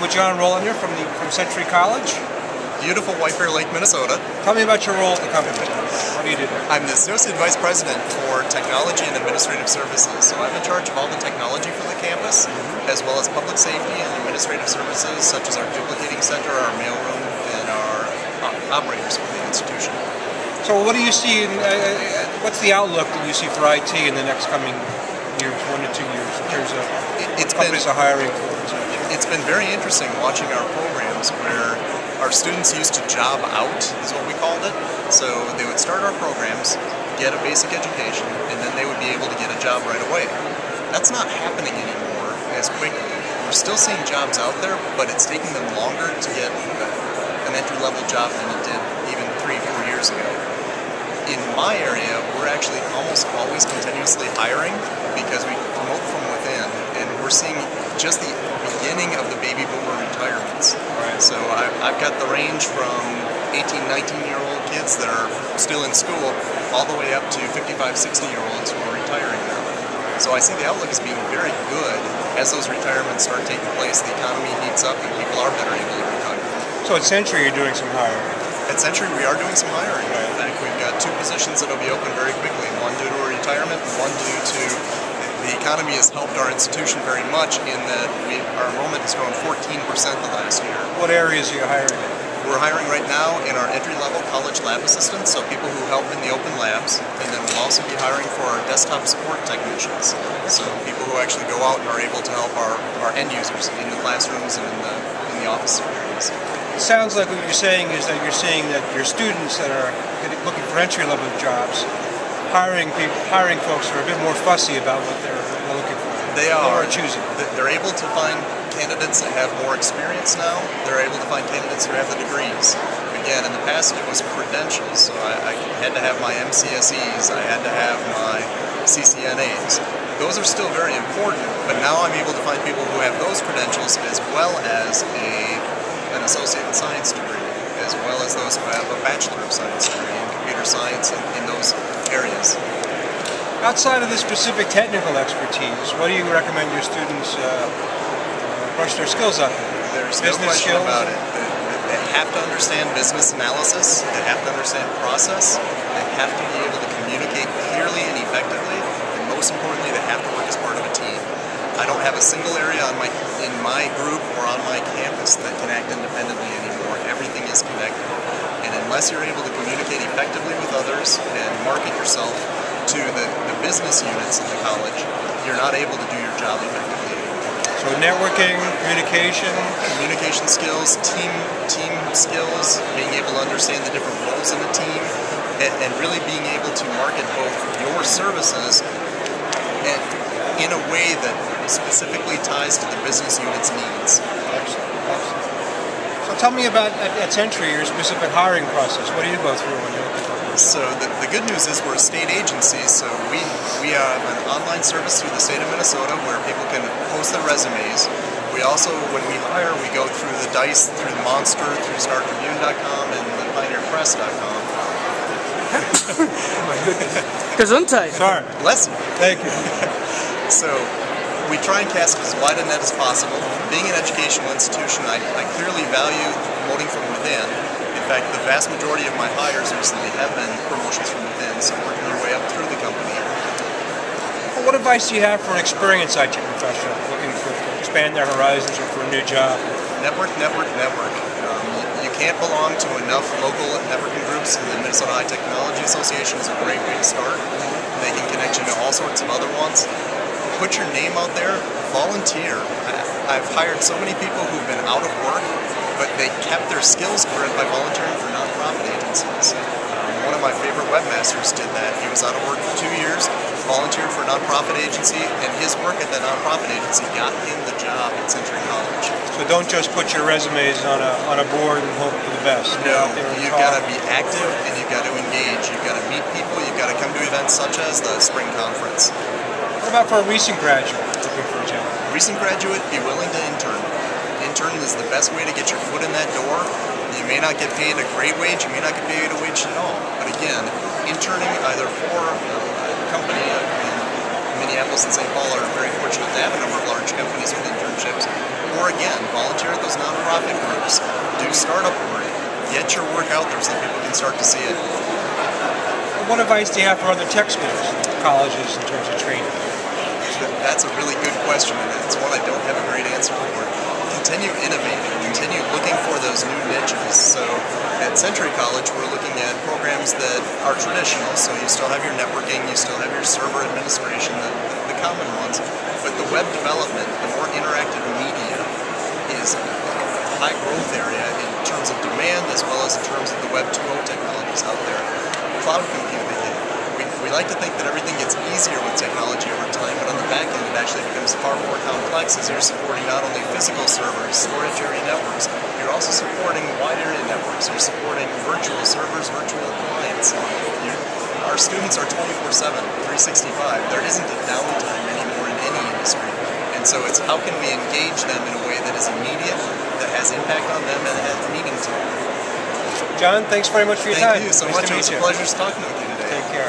with John Rohleder from Century College. Beautiful White Bear Lake, Minnesota. Tell me about your role at the company. What do you do? I'm the Associate Vice President for Technology and Administrative Services. So I'm in charge of all the technology for the campus, as well as public safety and administrative services, such as our duplicating center, our mailroom, and our operators for the institution. So what do you see, what's the outlook that you see for IT in the next coming years, 1 to 2 years, in terms of companies are hiring for? It's been very interesting watching our programs where our students used to job out, is what we called it. So they would start our programs, get a basic education, and then they would be able to get a job right away. That's not happening anymore as quickly. We're still seeing jobs out there, but it's taking them longer to get an entry-level job than it did even 3 or 4 years ago. In my area, we're actually almost always continuously hiring because we promote from within, and we're seeing just the beginning of the baby boomer retirements. Right. So I've got the range from 18, 19-year-old kids that are still in school all the way up to 55, 60-year-olds who are retiring now. So I see the outlook as being very good. As those retirements start taking place, the economy heats up and people are better able to retire. So at Century, you're doing some hiring. At Century, we are doing some hiring. In fact, we've got 2 positions that will be open very quickly, one due to a retirement and one due to the economy has helped our institution very much in that our enrollment has grown 14% the last year. What areas are you hiring in? We're hiring right now in our entry-level college lab assistants, so people who help in the open labs, and then we'll also be hiring for our desktop support technicians, so people who actually go out and are able to help our end users in the classrooms and in the office areas. It sounds like what you're saying is that you're seeing that your students that are looking for entry-level jobs, hiring folks who are a bit more fussy about what they're looking for. They are choosing. They're able to find candidates that have more experience now. They're able to find candidates who have the degrees. Again, in the past it was credentials, so I had to have my MCSEs, I had to have my CCNAs. Those are still very important, but now I'm able to find people who have those credentials as well as an associate in science degree, as well as those who have a Bachelor of Science degree in computer science in those areas. Outside of the specific technical expertise, what do you recommend your students brush their skills up in? There's no question about it. They have to understand business analysis, they have to understand process, they have to be able to communicate clearly and effectively, and most importantly, they have to work as part of a team. I don't have a single area in my group or on my campus that can act independently anymore. Everything is connected. And unless you're able to communicate effectively with others and market yourself to the business units in the college, you're not able to do your job effectively anymore. So networking, communication skills, team skills, being able to understand the different roles in a team, and really being able to market both your services and in a way that specifically ties to the business unit's needs. Excellent. So tell me about, at Century, your specific hiring process. What do you go through when you're looking for people? So the good news is we're a state agency, so we have an online service through the state of Minnesota where people can post their resumes. We also, when we hire, we go through the DICE, through the Monster, through StarTribune.com and the PioneerPress.com. Oh my goodness. Gesundheit. Sorry. Bless you. Thank you. So we try and cast as wide a net as possible. Being an educational institution, I clearly value promoting from within. In fact, the vast majority of my hires recently have been promotions from within, so working your way up through the company. Well, what advice do you have for an experienced IT professional looking to expand their horizons or for a new job? Network. You can't belong to enough local networking groups, and the Minnesota High Technology Association is a great way to start. They can connect you to all sorts of other ones. Put your name out there, volunteer. I've hired so many people who've been out of work, but they kept their skills current by volunteering for nonprofit agencies. One of my favorite webmasters did that. He was out of work for 2 years, volunteered for a nonprofit agency, and his work at that nonprofit agency got him the job at Century College. So don't just put your resumes on a board and hope for the best. No, you've got to be active and you've got to engage. You've got to meet people. You've got to come to events such as the spring conference. What about for a recent graduate looking for a job? Recent graduate, be willing to intern. Intern is the best way to get your foot in that door. You may not get paid a great wage, you may not get paid a wage at all. But again, interning either for a company in Minneapolis and St. Paul are very fortunate to have a number of large companies with internships, or again, volunteer at those nonprofit groups, do startup work, get your work out there so that people can start to see it. What advice do you have for other tech schools, colleges, in terms of training? That's a really good question, and it's one I don't have a great answer for. Continue innovating, continue looking for those new niches. So at Century College, we're looking at programs that are traditional, so you still have your networking, you still have your server administration, the common ones, but the web development, the more interactive media is a high growth area in terms of demand as well as in terms of the Web 2.0 technologies out there. Cloud computing. We like to think that everything gets easier with technology over time, but on the back end it actually becomes far more complex as you're supporting not only physical servers, storage area networks, you're also supporting wide area networks, you're supporting virtual servers, virtual clients. Our students are 24/7, 365. There isn't a downtime anymore in any industry. And so it's how can we engage them in a way that is immediate, that has impact on them, and has meaning to them. John, thanks very much for your time. Thank you so Nice much. to It was meet a you. pleasure talking with you today. Take care.